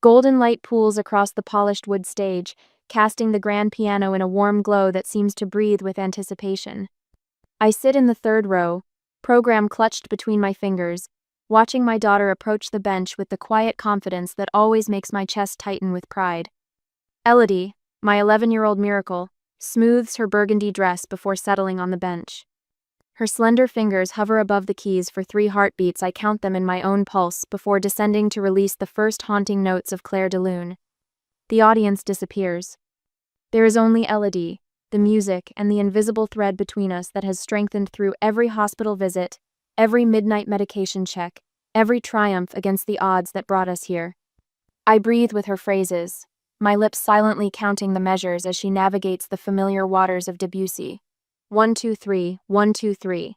Golden light pools across the polished wood stage, casting the grand piano in a warm glow that seems to breathe with anticipation. I sit in the third row, program clutched between my fingers, watching my daughter approach the bench with the quiet confidence that always makes my chest tighten with pride. Elodie, my 11-year-old miracle, smooths her burgundy dress before settling on the bench. Her slender fingers hover above the keys for 3 heartbeats. I count them in my own pulse before descending to release the first haunting notes of Clair de Lune. The audience disappears. There is only Elodie, the music, and the invisible thread between us that has strengthened through every hospital visit, every midnight medication check, every triumph against the odds that brought us here. I breathe with her phrases, my lips silently counting the measures as she navigates the familiar waters of Debussy. 1, 2, 3, 1, 2, 3.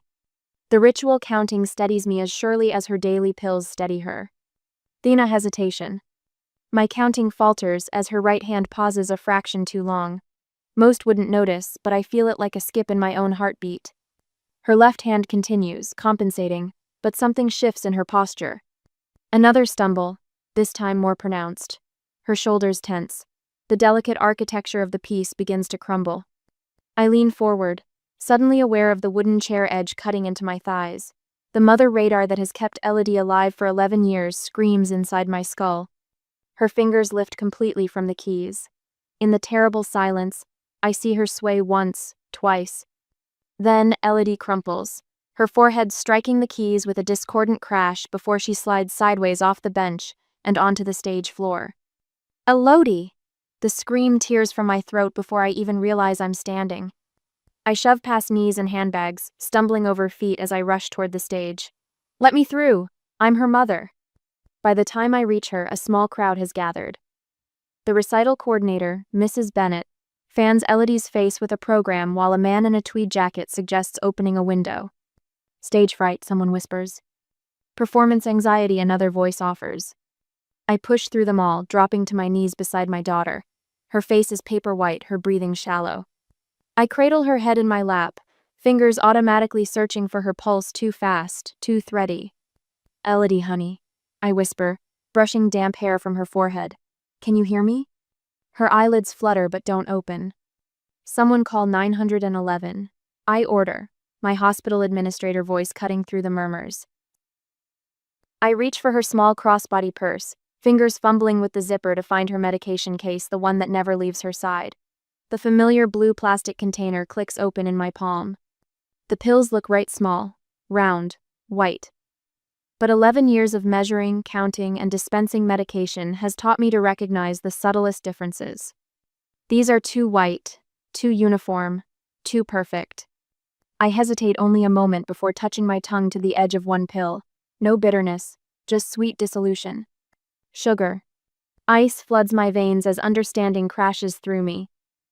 The ritual counting steadies me as surely as her daily pills steady her. Thina hesitation. My counting falters as her right hand pauses a fraction too long. Most wouldn't notice, but I feel it like a skip in my own heartbeat. Her left hand continues, compensating, but something shifts in her posture. Another stumble, this time more pronounced. Her shoulders tense. The delicate architecture of the piece begins to crumble. I lean forward, suddenly aware of the wooden chair edge cutting into my thighs. The mother radar that has kept Elodie alive for 11 years screams inside my skull. Her fingers lift completely from the keys. In the terrible silence, I see her sway once, twice. Then Elodie crumples, her forehead striking the keys with a discordant crash before she slides sideways off the bench and onto the stage floor. Elodie! The scream tears from my throat before I even realize I'm standing. I shove past knees and handbags, stumbling over feet as I rush toward the stage. Let me through! I'm her mother. By the time I reach her, a small crowd has gathered. The recital coordinator, Mrs. Bennett, fans Elodie's face with a program while a man in a tweed jacket suggests opening a window. Stage fright, someone whispers. Performance anxiety, another voice offers. I push through them all, dropping to my knees beside my daughter. Her face is paper white, her breathing shallow. I cradle her head in my lap, fingers automatically searching for her pulse too fast, too thready. Elodie, honey, I whisper, brushing damp hair from her forehead. Can you hear me? Her eyelids flutter but don't open. Someone call 911. I order, my hospital administrator voice cutting through the murmurs. I reach for her small crossbody purse, fingers fumbling with the zipper to find her medication case, the one that never leaves her side. The familiar blue plastic container clicks open in my palm. The pills look right small, round, white. But 11 years of measuring, counting, and dispensing medication has taught me to recognize the subtlest differences. These are too white, too uniform, too perfect. I hesitate only a moment before touching my tongue to the edge of one pill. No bitterness, just sweet dissolution. Sugar. Ice floods my veins as understanding crashes through me.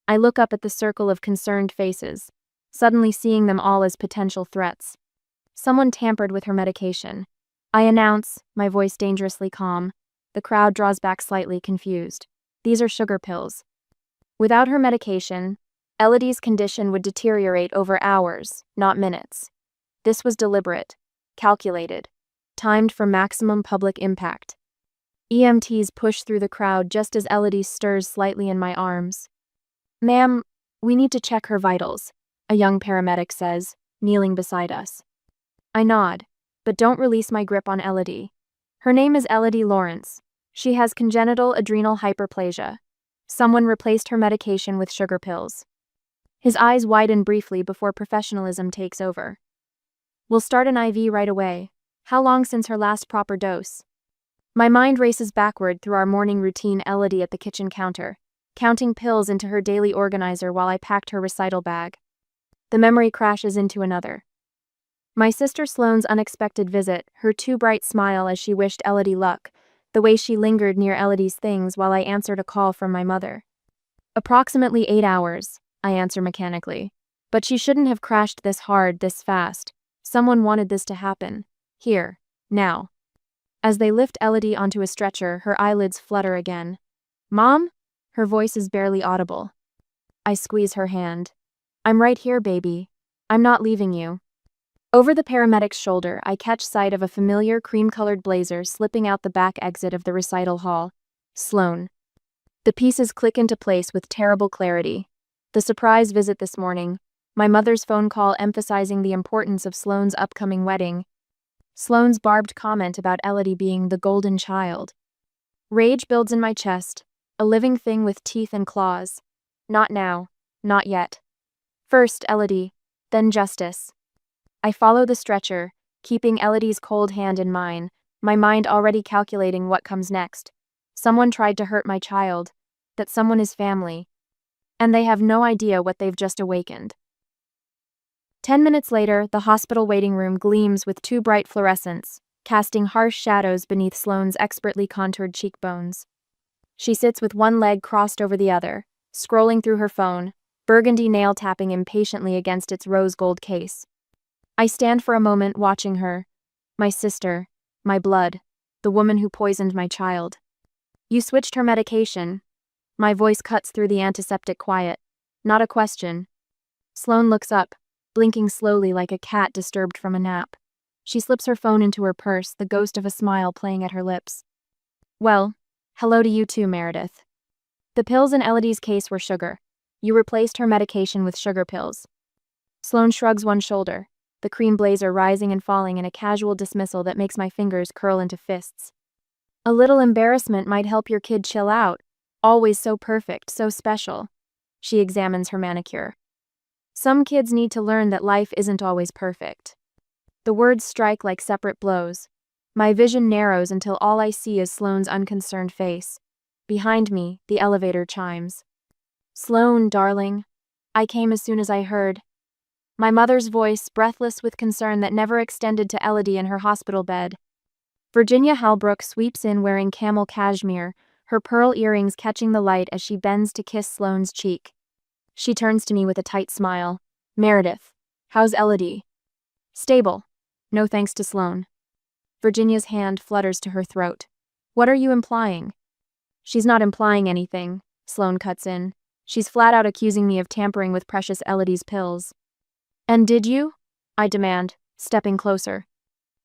I look up at the circle of concerned faces, suddenly seeing them all as potential threats. Someone tampered with her medication. I announce, my voice dangerously calm. The crowd draws back slightly, confused. These are sugar pills. Without her medication, Elodie's condition would deteriorate over hours, not minutes. This was deliberate, calculated, timed for maximum public impact. EMTs push through the crowd just as Elodie stirs slightly in my arms. Ma'am, we need to check her vitals, a young paramedic says, kneeling beside us. I nod, but don't release my grip on Elodie. Her name is Elodie Lawrence. She has congenital adrenal hyperplasia. Someone replaced her medication with sugar pills. His eyes widen briefly before professionalism takes over. We'll start an IV right away. How long since her last proper dose? My mind races backward through our morning routine. Elodie at the kitchen counter, counting pills into her daily organizer while I packed her recital bag. The memory crashes into another. My sister Sloane's unexpected visit, her too bright smile as she wished Elodie luck, the way she lingered near Elodie's things while I answered a call from my mother. Approximately 8 hours, I answer mechanically. But she shouldn't have crashed this hard, this fast. Someone wanted this to happen. Here, now. As they lift Elodie onto a stretcher, her eyelids flutter again. Mom? Her voice is barely audible. I squeeze her hand. I'm right here, baby. I'm not leaving you. Over the paramedic's shoulder, I catch sight of a familiar cream-colored blazer slipping out the back exit of the recital hall. Sloan. The pieces click into place with terrible clarity. The surprise visit this morning. My mother's phone call emphasizing the importance of Sloane's upcoming wedding. Sloane's barbed comment about Elodie being the golden child. Rage builds in my chest, a living thing with teeth and claws. Not now, not yet. First Elodie, then justice. I follow the stretcher, keeping Elodie's cold hand in mine, my mind already calculating what comes next. Someone tried to hurt my child, that someone is family, and they have no idea what they've just awakened. 10 minutes later, the hospital waiting room gleams with two bright fluorescents, casting harsh shadows beneath Sloane's expertly contoured cheekbones. She sits with one leg crossed over the other, scrolling through her phone, burgundy nail tapping impatiently against its rose gold case. I stand for a moment watching her. My sister, my blood, the woman who poisoned my child. You switched her medication. My voice cuts through the antiseptic quiet. Not a question. Sloane looks up, blinking slowly like a cat disturbed from a nap. She slips her phone into her purse, the ghost of a smile playing at her lips. Well, hello to you too, Meredith. The pills in Elodie's case were sugar. You replaced her medication with sugar pills. Sloane shrugs one shoulder, the cream blazer rising and falling in a casual dismissal that makes my fingers curl into fists. A little embarrassment might help your kid chill out. Always so perfect, so special. She examines her manicure. Some kids need to learn that life isn't always perfect. The words strike like separate blows. My vision narrows until all I see is Sloane's unconcerned face. Behind me, the elevator chimes. Sloane, darling. I came as soon as I heard. My mother's voice, breathless with concern that never extended to Elodie in her hospital bed. Virginia Halbrook sweeps in wearing camel cashmere, her pearl earrings catching the light as she bends to kiss Sloane's cheek. She turns to me with a tight smile. Meredith, how's Elodie? Stable. No thanks to Sloane. Virginia's hand flutters to her throat. What are you implying? She's not implying anything, Sloane cuts in. She's flat out accusing me of tampering with precious Elodie's pills. And did you? I demand, stepping closer.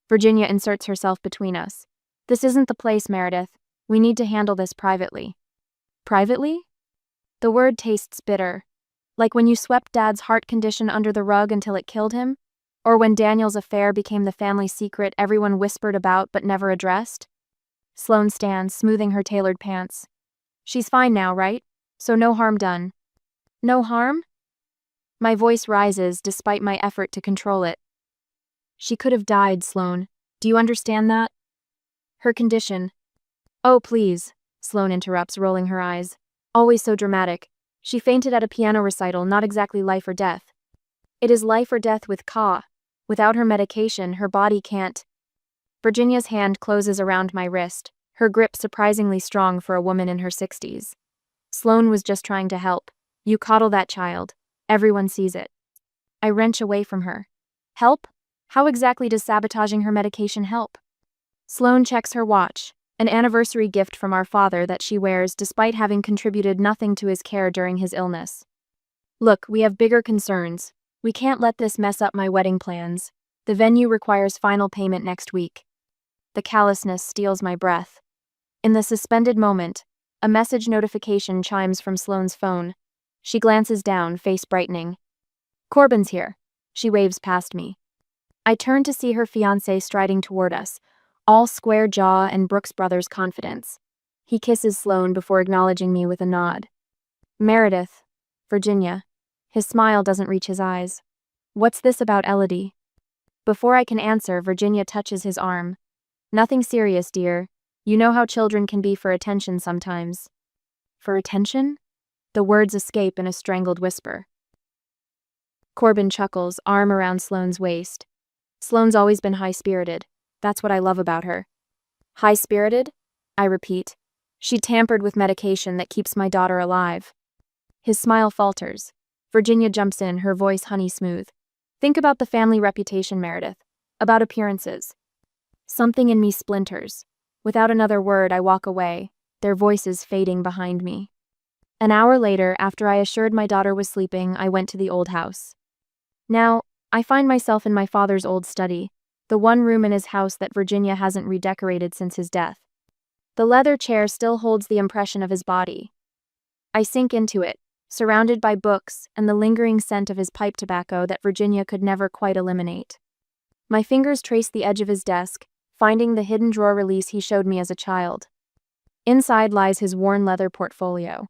Virginia inserts herself between us. This isn't the place, Meredith. We need to handle this privately. Privately? The word tastes bitter. Like when you swept Dad's heart condition under the rug until it killed him? Or when Daniel's affair became the family secret everyone whispered about but never addressed? Sloane stands, smoothing her tailored pants. She's fine now, right? So no harm done. No harm? My voice rises despite my effort to control it. She could have died, Sloane. Do you understand that? Her condition. Oh, please, Sloane interrupts, rolling her eyes. Always so dramatic. She fainted at a piano recital, not exactly life or death. It is life or death with Ka. Without her medication, her body can't. Virginia's hand closes around my wrist, her grip surprisingly strong for a woman in her 60s. Sloane was just trying to help. You coddle that child. Everyone sees it. I wrench away from her. Help? How exactly does sabotaging her medication help? Sloane checks her watch, an anniversary gift from our father that she wears despite having contributed nothing to his care during his illness. Look, we have bigger concerns. We can't let this mess up my wedding plans. The venue requires final payment next week. The callousness steals my breath. In the suspended moment, a message notification chimes from Sloane's phone. She glances down, face brightening. Corbin's here. She waves past me. I turn to see her fiancé striding toward us, all square jaw and Brooks Brothers confidence. He kisses Sloane before acknowledging me with a nod. Meredith. Virginia. His smile doesn't reach his eyes. What's this about Elodie? Before I can answer, Virginia touches his arm. Nothing serious, dear. You know how children can be for attention sometimes. For attention? The words escape in a strangled whisper. Corbin chuckles, arm around Sloane's waist. Sloane's always been high-spirited. That's what I love about her. High-spirited? I repeat. She tampered with medication that keeps my daughter alive. His smile falters. Virginia jumps in, her voice honey-smooth. Think about the family reputation, Meredith. About appearances. Something in me splinters. Without another word, I walk away, their voices fading behind me. An hour later, after I assured my daughter was sleeping, I went to the old house. Now, I find myself in my father's old study, the one room in his house that Virginia hasn't redecorated since his death. The leather chair still holds the impression of his body. I sink into it, surrounded by books and the lingering scent of his pipe tobacco that Virginia could never quite eliminate. My fingers trace the edge of his desk, finding the hidden drawer release he showed me as a child. Inside lies his worn leather portfolio.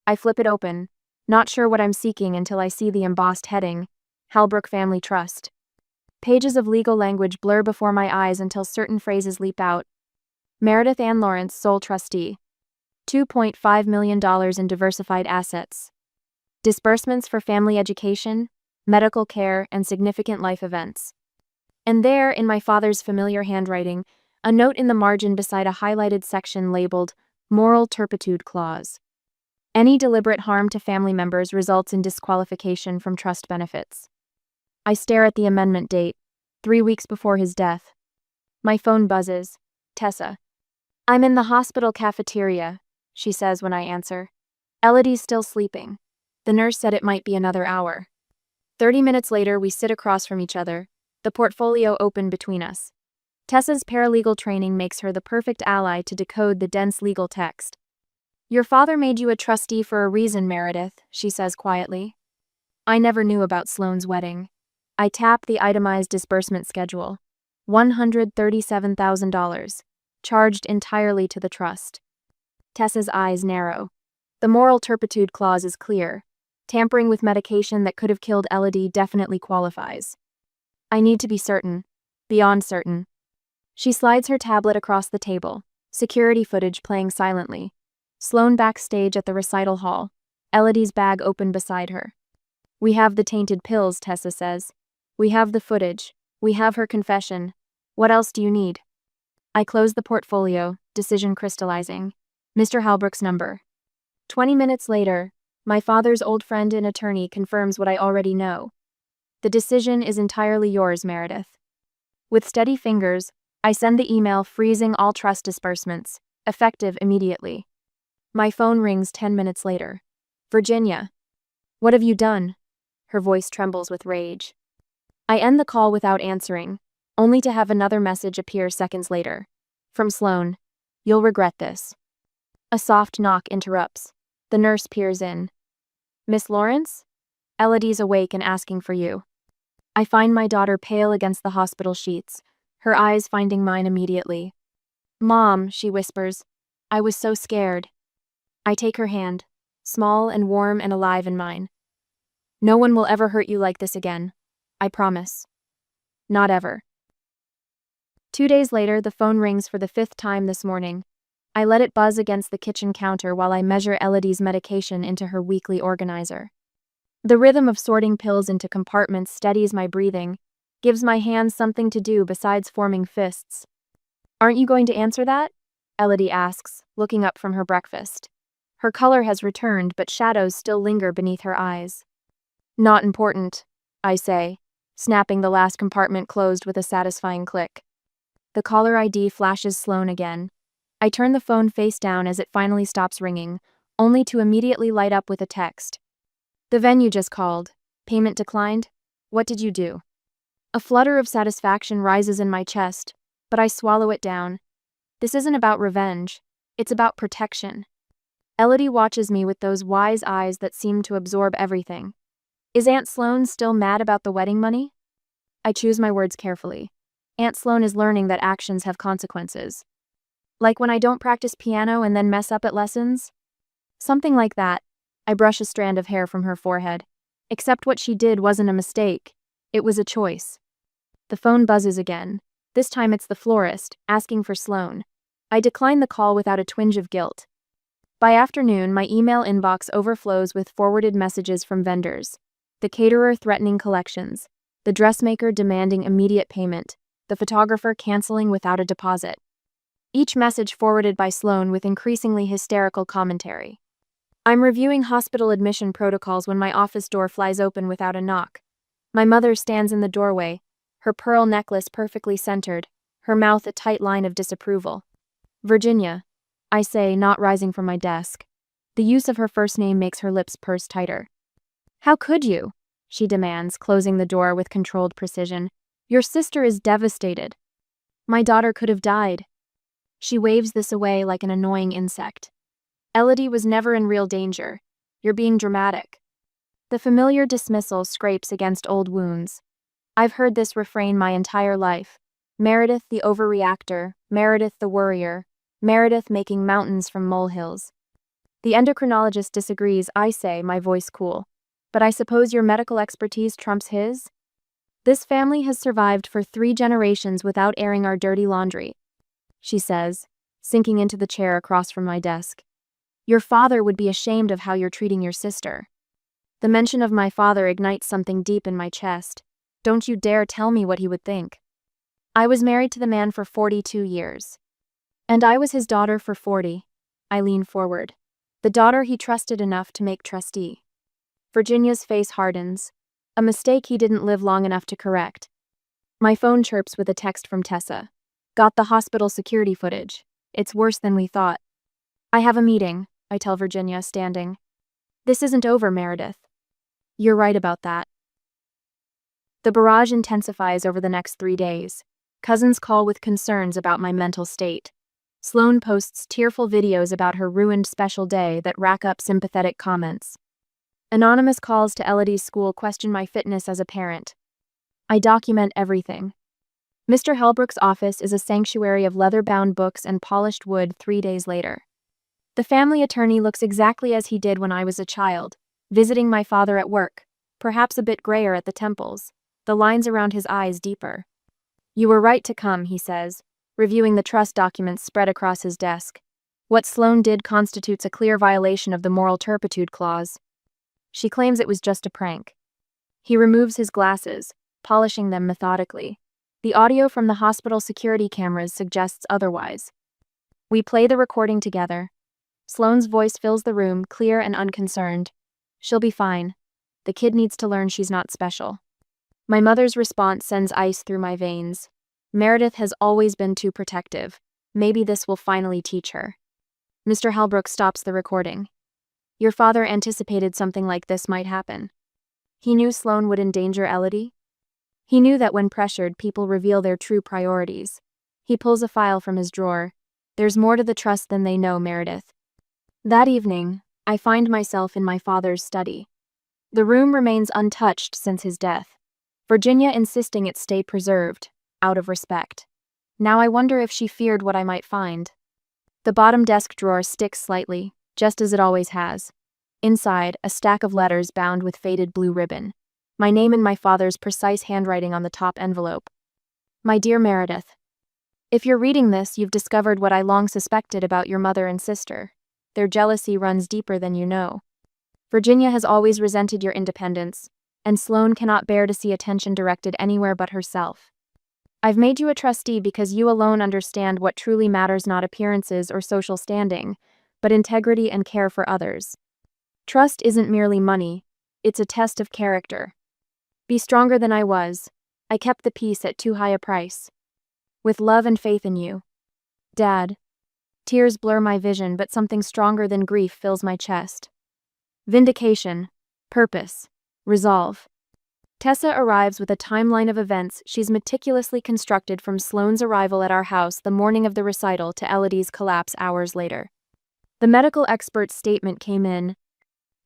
I flip it open, not sure what I'm seeking until I see the embossed heading, Halbrook Family Trust. Pages of legal language blur before my eyes until certain phrases leap out. Meredith Ann Lawrence, sole trustee. $2.5 million in diversified assets. Disbursements for family education, medical care, and significant life events. And there, in my father's familiar handwriting, a note in the margin beside a highlighted section labeled Moral Turpitude Clause. Any deliberate harm to family members results in disqualification from trust benefits. I stare at the amendment date, 3 weeks before his death. My phone buzzes. Tessa. I'm in the hospital cafeteria, she says when I answer. Elodie's still sleeping. The nurse said it might be another hour. 30 minutes later, we sit across from each other, the portfolio open between us. Tessa's paralegal training makes her the perfect ally to decode the dense legal text. Your father made you a trustee for a reason, Meredith, she says quietly. I never knew about Sloane's wedding. I tap the itemized disbursement schedule. $137,000, charged entirely to the trust. Tessa's eyes narrow. The moral turpitude clause is clear. Tampering with medication that could have killed Elodie definitely qualifies. I need to be certain. Beyond certain. She slides her tablet across the table, security footage playing silently. Sloane backstage at the recital hall, Elodie's bag open beside her. We have the tainted pills, Tessa says. We have the footage. We have her confession. What else do you need? I close the portfolio, decision crystallizing. Mr. Halbrook's number. 20 minutes later, my father's old friend and attorney confirms what I already know. The decision is entirely yours, Meredith. With steady fingers, I send the email freezing all trust disbursements, effective immediately. My phone rings 10 minutes later. Virginia. What have you done? Her voice trembles with rage. I end the call without answering, only to have another message appear seconds later. From Sloane. You'll regret this. A soft knock interrupts. The nurse peers in. Miss Lawrence? Elodie's awake and asking for you. I find my daughter pale against the hospital sheets, her eyes finding mine immediately. Mom, she whispers. I was so scared. I take her hand, small and warm and alive in mine. No one will ever hurt you like this again. I promise. Not ever. 2 days later, the phone rings for the 5th time this morning. I let it buzz against the kitchen counter while I measure Elodie's medication into her weekly organizer. The rhythm of sorting pills into compartments steadies my breathing, gives my hands something to do besides forming fists. Aren't you going to answer that? Elodie asks, looking up from her breakfast. Her color has returned, but shadows still linger beneath her eyes. Not important, I say, snapping the last compartment closed with a satisfying click. The caller ID flashes Sloane again. I turn the phone face down as it finally stops ringing, only to immediately light up with a text. The venue just called. Payment declined? What did you do? A flutter of satisfaction rises in my chest, but I swallow it down. This isn't about revenge. It's about protection. Elodie watches me with those wise eyes that seem to absorb everything. Is Aunt Sloane still mad about the wedding money? I choose my words carefully. Aunt Sloane is learning that actions have consequences. Like when I don't practice piano and then mess up at lessons? Something like that. I brush a strand of hair from her forehead. Except what she did wasn't a mistake. It was a choice. The phone buzzes again. This time it's the florist, asking for Sloane. I decline the call without a twinge of guilt. By afternoon, my email inbox overflows with forwarded messages from vendors. The caterer threatening collections. The dressmaker demanding immediate payment. The photographer canceling without a deposit. Each message forwarded by Sloane with increasingly hysterical commentary. I'm reviewing hospital admission protocols when my office door flies open without a knock. My mother stands in the doorway, her pearl necklace perfectly centered, her mouth a tight line of disapproval. Virginia, I say, not rising from my desk. The use of her first name makes her lips purse tighter. How could you? She demands, closing the door with controlled precision. Your sister is devastated. My daughter could have died. She waves this away like an annoying insect. Elodie was never in real danger. You're being dramatic. The familiar dismissal scrapes against old wounds. I've heard this refrain my entire life. Meredith the overreactor, Meredith the worrier, Meredith making mountains from molehills. The endocrinologist disagrees, I say, my voice cool. But I suppose your medical expertise trumps his? This family has survived for 3 generations without airing our dirty laundry, she says, sinking into the chair across from my desk. Your father would be ashamed of how you're treating your sister. The mention of my father ignites something deep in my chest. Don't you dare tell me what he would think. I was married to the man for 42 years. And I was his daughter for 40. I lean forward. The daughter he trusted enough to make trustee. Virginia's face hardens. A mistake he didn't live long enough to correct. My phone chirps with a text from Tessa. Got the hospital security footage. It's worse than we thought. I have a meeting, I tell Virginia, standing. This isn't over, Meredith. You're right about that. The barrage intensifies over the next 3 days. Cousins call with concerns about my mental state. Sloane posts tearful videos about her ruined special day that rack up sympathetic comments. Anonymous calls to Elodie's school question my fitness as a parent. I document everything. Mr. Hellbrook's office is a sanctuary of leather-bound books and polished wood 3 days later. The family attorney looks exactly as he did when I was a child, visiting my father at work, perhaps a bit grayer at the temples, the lines around his eyes deeper. You were right to come, he says, reviewing the trust documents spread across his desk. What Sloane did constitutes a clear violation of the moral turpitude clause. She claims it was just a prank. He removes his glasses, polishing them methodically. The audio from the hospital security cameras suggests otherwise. We play the recording together. Sloane's voice fills the room, clear and unconcerned. She'll be fine. The kid needs to learn she's not special. My mother's response sends ice through my veins. Meredith has always been too protective. Maybe this will finally teach her. Mr. Hellbrook stops the recording. Your father anticipated something like this might happen. He knew Sloane would endanger Elodie. He knew that when pressured, people reveal their true priorities. He pulls a file from his drawer. There's more to the trust than they know, Meredith. That evening, I find myself in my father's study. The room remains untouched since his death. Virginia insisting it stay preserved, out of respect. Now I wonder if she feared what I might find. The bottom desk drawer sticks slightly, just as it always has. Inside, a stack of letters bound with faded blue ribbon. My name in my father's precise handwriting on the top envelope. My dear Meredith, if you're reading this, you've discovered what I long suspected about your mother and sister. Their jealousy runs deeper than you know. Virginia has always resented your independence, and Sloane cannot bear to see attention directed anywhere but herself. I've made you a trustee because you alone understand what truly matters, not appearances or social standing, but integrity and care for others. Trust isn't merely money, it's a test of character. Be stronger than I was. I kept the peace at too high a price. With love and faith in you. Dad. Tears blur my vision, but something stronger than grief fills my chest. Vindication. Purpose. Resolve. Tessa arrives with a timeline of events she's meticulously constructed from Sloane's arrival at our house the morning of the recital to Elodie's collapse hours later. The medical expert's statement came in,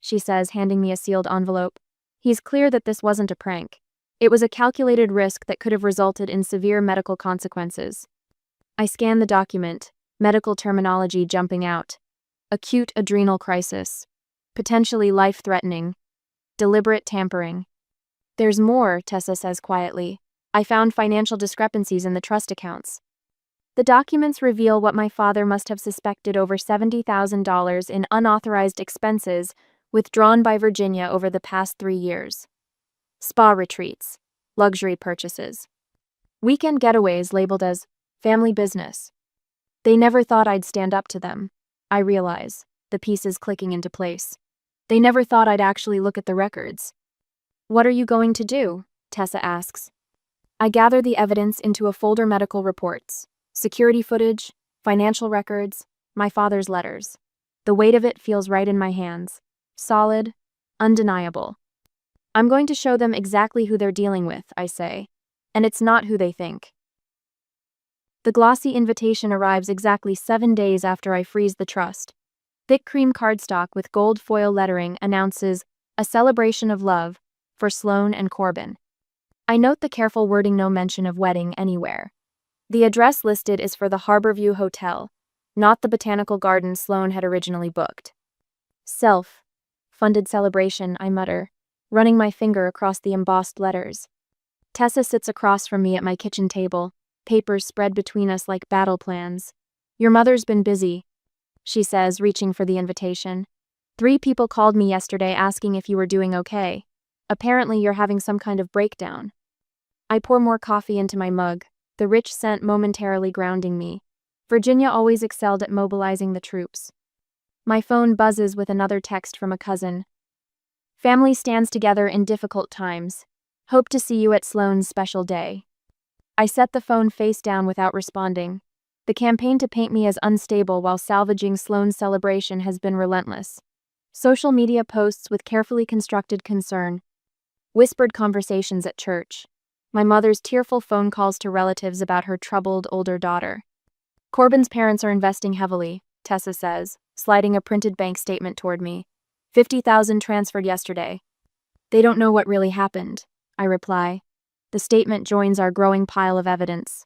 she says, handing me a sealed envelope. He's clear that this wasn't a prank. It was a calculated risk that could have resulted in severe medical consequences. I scan the document, medical terminology jumping out. Acute adrenal crisis. Potentially life-threatening. Deliberate tampering. There's more, Tessa says quietly. I found financial discrepancies in the trust accounts. The documents reveal what my father must have suspected: over $70,000 in unauthorized expenses withdrawn by Virginia over the past 3 years. Spa retreats, luxury purchases, weekend getaways labeled as family business. They never thought I'd stand up to them. I realize, the pieces clicking into place. They never thought I'd actually look at the records. What are you going to do? Tessa asks. I gather the evidence into a folder: medical reports, security footage, financial records, my father's letters. The weight of it feels right in my hands. Solid, undeniable. I'm going to show them exactly who they're dealing with, I say. And it's not who they think. The glossy invitation arrives exactly 7 days after I freeze the trust. Thick cream cardstock with gold foil lettering announces, "A celebration of love," for Sloane and Corbin. I note the careful wording, no mention of wedding anywhere. The address listed is for the Harborview Hotel, not the botanical garden Sloane had originally booked. Self-funded celebration, I mutter, running my finger across the embossed letters. Tessa sits across from me at my kitchen table, papers spread between us like battle plans. "Your mother's been busy," she says, reaching for the invitation. "3 people called me yesterday asking if you were doing okay. Apparently you're having some kind of breakdown." I pour more coffee into my mug, the rich scent momentarily grounding me. Virginia always excelled at mobilizing the troops. My phone buzzes with another text from a cousin. "Family stands together in difficult times. Hope to see you at Sloane's special day." I set the phone face down without responding. The campaign to paint me as unstable while salvaging Sloane's celebration has been relentless. Social media posts with carefully constructed concern. Whispered conversations at church. My mother's tearful phone calls to relatives about her troubled older daughter. "Corbin's parents are investing heavily," Tessa says, sliding a printed bank statement toward me. 50,000 transferred yesterday. "They don't know what really happened," I reply. The statement joins our growing pile of evidence.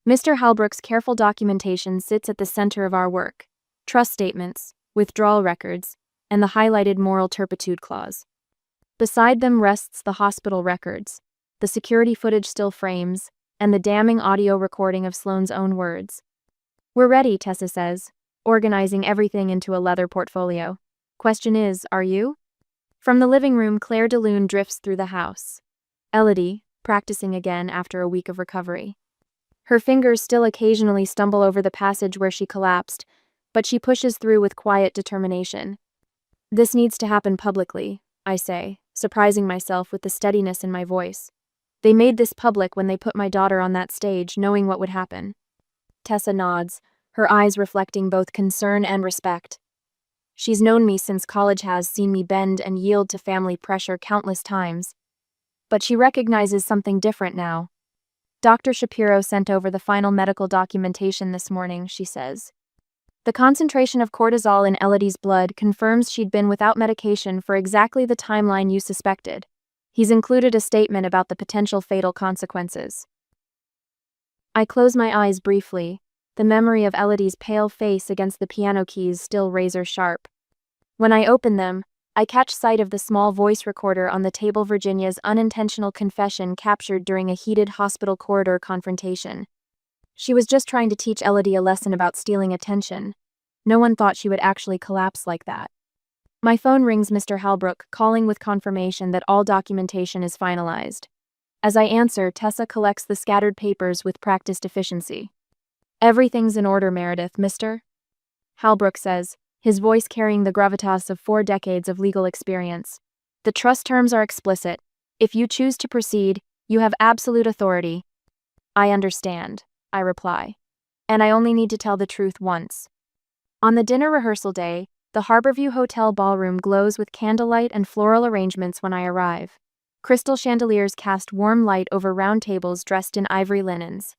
Mr. Halbrook's careful documentation sits at the center of our work. Trust statements, withdrawal records, and the highlighted moral turpitude clause. Beside them rests the hospital records, the security footage still frames, and the damning audio recording of Sloane's own words. "We're ready," Tessa says, organizing everything into a leather portfolio. "Question is, are you?" From the living room, Claire de Lune drifts through the house. Elodie, practicing again after a week of recovery. Her fingers still occasionally stumble over the passage where she collapsed, but she pushes through with quiet determination. "This needs to happen publicly," I say, surprising myself with the steadiness in my voice. "They made this public when they put my daughter on that stage, knowing what would happen." Tessa nods, her eyes reflecting both concern and respect. She's known me since college, has seen me bend and yield to family pressure countless times. But she recognizes something different now. "Dr. Shapiro sent over the final medical documentation this morning," she says. "The concentration of cortisol in Elodie's blood confirms she'd been without medication for exactly the timeline you suspected. He's included a statement about the potential fatal consequences." I close my eyes briefly, the memory of Elodie's pale face against the piano keys still razor sharp. When I open them, I catch sight of the small voice recorder on the table, Virginia's unintentional confession captured during a heated hospital corridor confrontation. She was just trying to teach Elodie a lesson about stealing attention. No one thought she would actually collapse like that. My phone rings, Mr. Halbrook, calling with confirmation that all documentation is finalized. As I answer, Tessa collects the scattered papers with practiced efficiency. "Everything's in order, Meredith, Mr. Halbrook says, his voice carrying the gravitas of 4 decades of legal experience. "The trust terms are explicit. If you choose to proceed, you have absolute authority." "I understand," I reply. "And I only need to tell the truth once." On the dinner rehearsal day, the Harborview Hotel ballroom glows with candlelight and floral arrangements when I arrive. Crystal chandeliers cast warm light over round tables dressed in ivory linens.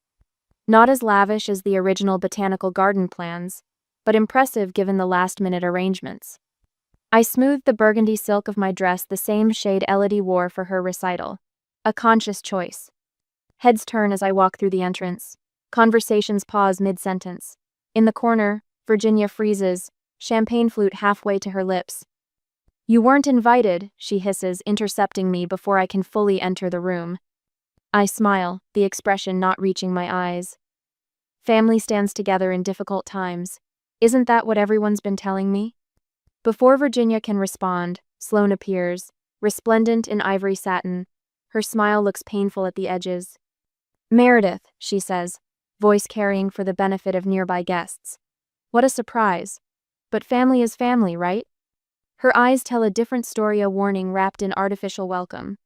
Not as lavish as the original botanical garden plans, but impressive given the last-minute arrangements. I smoothed the burgundy silk of my dress, the same shade Elodie wore for her recital. A conscious choice. Heads turn as I walk through the entrance. Conversations pause mid-sentence. In the corner, Virginia freezes, champagne flute halfway to her lips. "You weren't invited," she hisses, intercepting me before I can fully enter the room. I smile, the expression not reaching my eyes. Family stands together in difficult times. Isn't that what everyone's been telling me? Before Virginia can respond, Sloane appears, resplendent in ivory satin. Her smile looks painful at the edges. "Meredith," she says, voice carrying for the benefit of nearby guests. "What a surprise. But family is family, right?" Her eyes tell a different story, a warning wrapped in artificial welcome.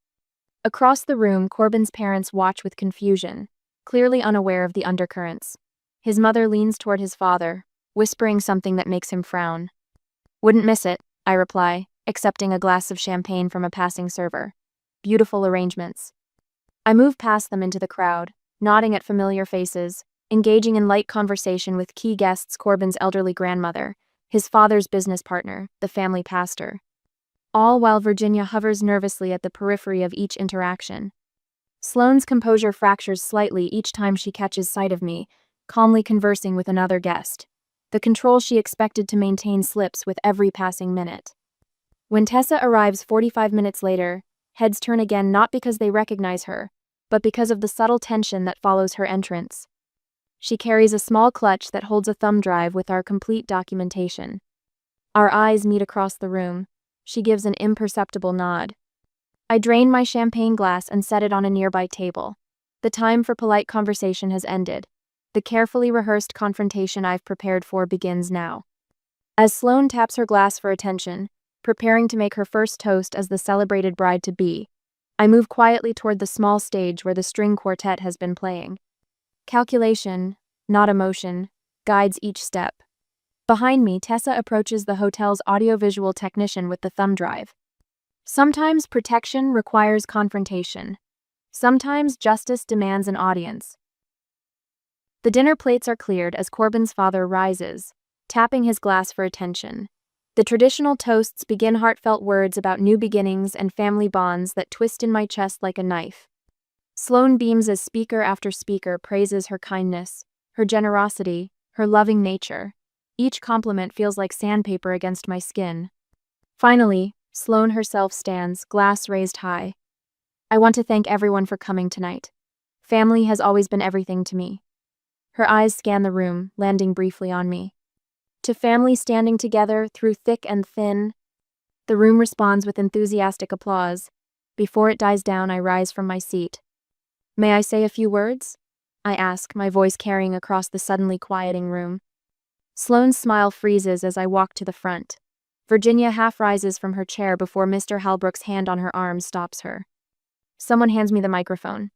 Across the room, Corbin's parents watch with confusion, clearly unaware of the undercurrents. His mother leans toward his father, whispering something that makes him frown. "Wouldn't miss it," I reply, accepting a glass of champagne from a passing server. Beautiful arrangements. I move past them into the crowd, nodding at familiar faces, engaging in light conversation with key guests: Corbin's elderly grandmother, his father's business partner, the family pastor. All while Virginia hovers nervously at the periphery of each interaction. Sloane's composure fractures slightly each time she catches sight of me, calmly conversing with another guest. The control she expected to maintain slips with every passing minute. When Tessa arrives 45 minutes later, heads turn again, not because they recognize her, but because of the subtle tension that follows her entrance. She carries a small clutch that holds a thumb drive with our complete documentation. Our eyes meet across the room. She gives an imperceptible nod. I drain my champagne glass and set it on a nearby table. The time for polite conversation has ended. The carefully rehearsed confrontation I've prepared for begins now. As Sloane taps her glass for attention, preparing to make her first toast as the celebrated bride-to-be, I move quietly toward the small stage where the string quartet has been playing. Calculation, not emotion, guides each step. Behind me, Tessa approaches the hotel's audiovisual technician with the thumb drive. Sometimes protection requires confrontation. Sometimes justice demands an audience. The dinner plates are cleared as Corbin's father rises, tapping his glass for attention. The traditional toasts begin, heartfelt words about new beginnings and family bonds that twist in my chest like a knife. Sloane beams as speaker after speaker praises her kindness, her generosity, her loving nature. Each compliment feels like sandpaper against my skin. Finally, Sloane herself stands, glass raised high. I want to thank everyone for coming tonight. Family has always been everything to me. Her eyes scan the room, landing briefly on me. To family standing together through thick and thin. The room responds with enthusiastic applause. Before it dies down, I rise from my seat. May I say a few words? I ask, my voice carrying across the suddenly quieting room. Sloane's smile freezes as I walk to the front. Virginia half rises from her chair before Mr. Halbrook's hand on her arm stops her. Someone hands me the microphone.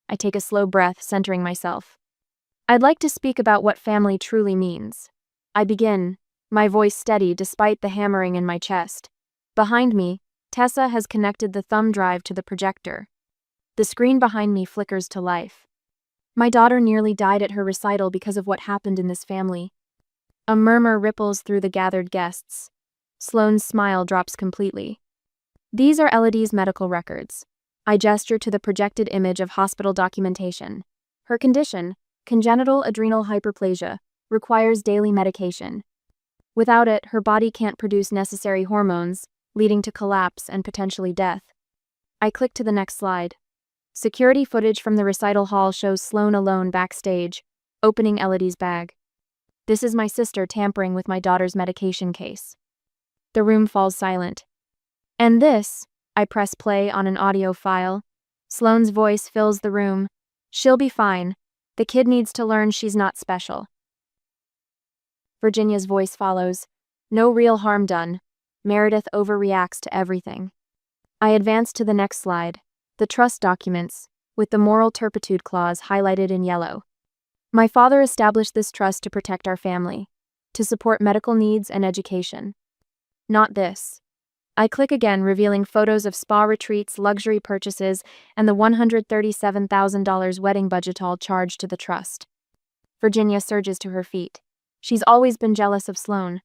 I take a slow breath, centering myself. I'd like to speak about what family truly means. I begin, my voice steady despite the hammering in my chest. Behind me, Tessa has connected the thumb drive to the projector. The screen behind me flickers to life. My daughter nearly died at her recital because of what happened in this family. A murmur ripples through the gathered guests. Sloane's smile drops completely. These are Elodie's medical records. I gesture to the projected image of hospital documentation. Her condition, congenital adrenal hyperplasia, requires daily medication. Without it, her body can't produce necessary hormones, leading to collapse and potentially death. I click to the next slide. Security footage from the recital hall shows Sloane alone backstage, opening Elodie's bag. This is my sister tampering with my daughter's medication case. The room falls silent. And this, I press play on an audio file. Sloane's voice fills the room. She'll be fine. The kid needs to learn she's not special. Virginia's voice follows. No real harm done. Meredith overreacts to everything. I advance to the next slide. The trust documents, with the moral turpitude clause highlighted in yellow. My father established this trust to protect our family, to support medical needs and education. Not this. I click again, revealing photos of spa retreats, luxury purchases, and the $137,000 wedding budget all charged to the trust. Virginia surges to her feet. She's always been jealous of Sloane.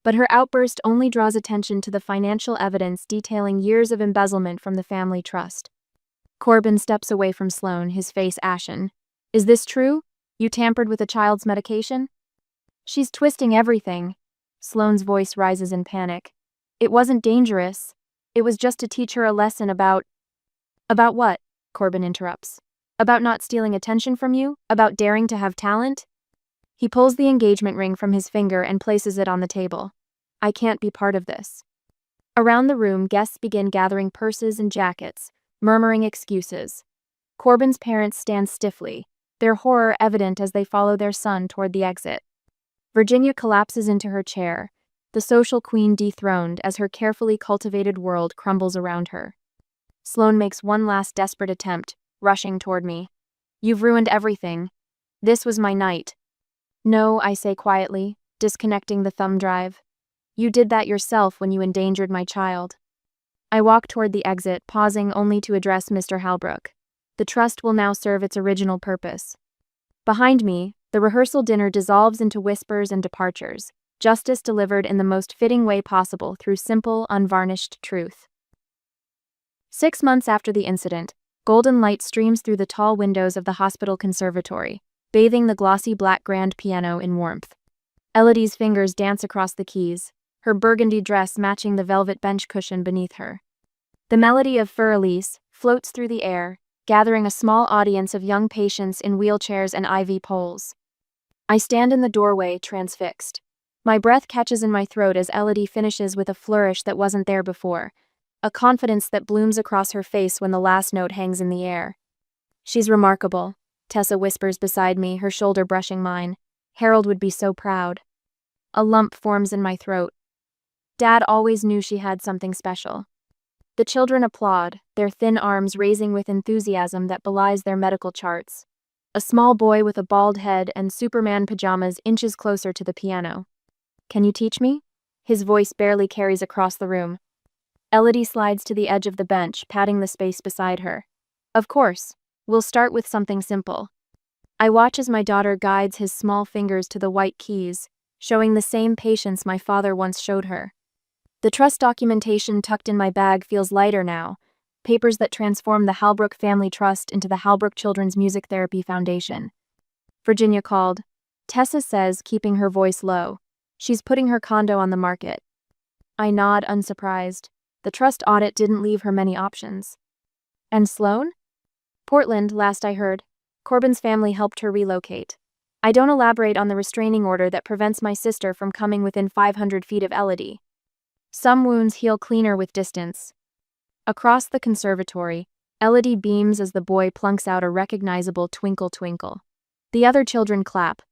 But her outburst only draws attention to the financial evidence detailing years of embezzlement from the family trust. Corbin steps away from Sloane, his face ashen. Is this true? You tampered with a child's medication? She's twisting everything. Sloane's voice rises in panic. It wasn't dangerous. It was just to teach her a lesson about... About what? Corbin interrupts. About not stealing attention from you? About daring to have talent? He pulls the engagement ring from his finger and places it on the table. I can't be part of this. Around the room, guests begin gathering purses and jackets, murmuring excuses. Corbin's parents stand stiffly, their horror evident as they follow their son toward the exit. Virginia collapses into her chair, the social queen dethroned as her carefully cultivated world crumbles around her. Sloane makes one last desperate attempt, rushing toward me. You've ruined everything. This was my night. No, I say quietly, disconnecting the thumb drive. You did that yourself when you endangered my child. I walk toward the exit, pausing only to address Mr. Halbrook. The trust will now serve its original purpose. Behind me, the rehearsal dinner dissolves into whispers and departures, justice delivered in the most fitting way possible through simple, unvarnished truth. 6 months after the incident, golden light streams through the tall windows of the hospital conservatory, bathing the glossy black grand piano in warmth. Elodie's fingers dance across the keys, her burgundy dress matching the velvet bench cushion beneath her. The melody of Fur Elise floats through the air, gathering a small audience of young patients in wheelchairs and IV poles. I stand in the doorway, transfixed. My breath catches in my throat as Elodie finishes with a flourish that wasn't there before, a confidence that blooms across her face when the last note hangs in the air. "She's remarkable," Tessa whispers beside me, her shoulder brushing mine. "Harold would be so proud." A lump forms in my throat. Dad always knew she had something special. The children applaud, their thin arms raising with enthusiasm that belies their medical charts. A small boy with a bald head and Superman pajamas inches closer to the piano. "Can you teach me?" His voice barely carries across the room. Elodie slides to the edge of the bench, patting the space beside her. "Of course, we'll start with something simple." I watch as my daughter guides his small fingers to the white keys, showing the same patience my father once showed her. The trust documentation tucked in my bag feels lighter now, papers that transform the Halbrook Family Trust into the Halbrook Children's Music Therapy Foundation. Virginia called. Tessa says, keeping her voice low. She's putting her condo on the market. I nod, unsurprised. The trust audit didn't leave her many options. And Sloan? Portland, last I heard. Corbin's family helped her relocate. I don't elaborate on the restraining order that prevents my sister from coming within 500 feet of Elodie. Some wounds heal cleaner with distance. Across the conservatory, Elodie beams as the boy plunks out a recognizable twinkle twinkle. The other children clap,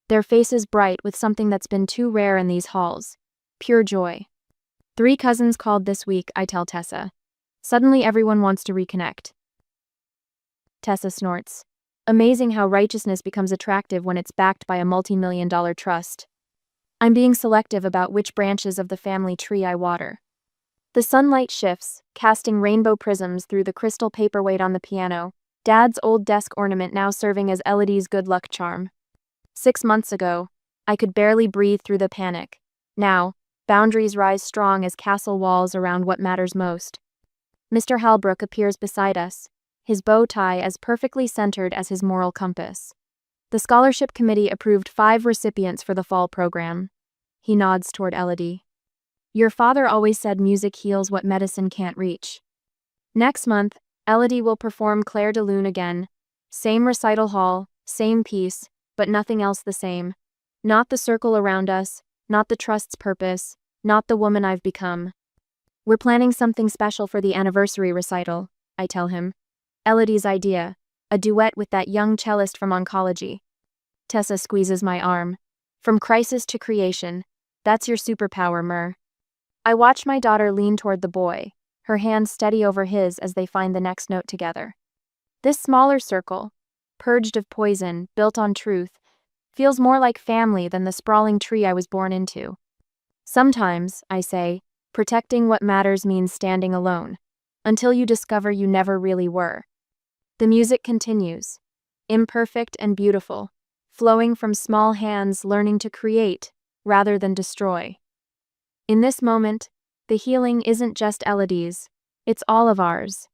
their faces bright with something that's been too rare in these halls. Pure joy. 3 cousins called this week, I tell Tessa. Suddenly everyone wants to reconnect. Tessa snorts. Amazing how righteousness becomes attractive when it's backed by a multi-million-dollar trust. I'm being selective about which branches of the family tree I water. The sunlight shifts, casting rainbow prisms through the crystal paperweight on the piano, Dad's old desk ornament now serving as Elodie's good luck charm. 6 months ago, I could barely breathe through the panic. Now, boundaries rise strong as castle walls around what matters most. Mr. Halbrook appears beside us, his bow tie as perfectly centered as his moral compass. The scholarship committee approved 5 recipients for the fall program. He nods toward Elodie. Your father always said music heals what medicine can't reach. Next month, Elodie will perform Claire de Lune again. Same recital hall, same piece, but nothing else the same. Not the circle around us, not the trust's purpose, not the woman I've become. We're planning something special for the anniversary recital, I tell him. Elodie's idea, a duet with that young cellist from oncology. Tessa squeezes my arm. From crisis to creation, that's your superpower, Mur. I watch my daughter lean toward the boy, her hand steady over his as they find the next note together. This smaller circle, purged of poison, built on truth, feels more like family than the sprawling tree I was born into. Sometimes, I say, protecting what matters means standing alone, until you discover you never really were. The music continues, imperfect and beautiful, flowing from small hands learning to create rather than destroy. In this moment, the healing isn't just Elodie's, it's all of ours.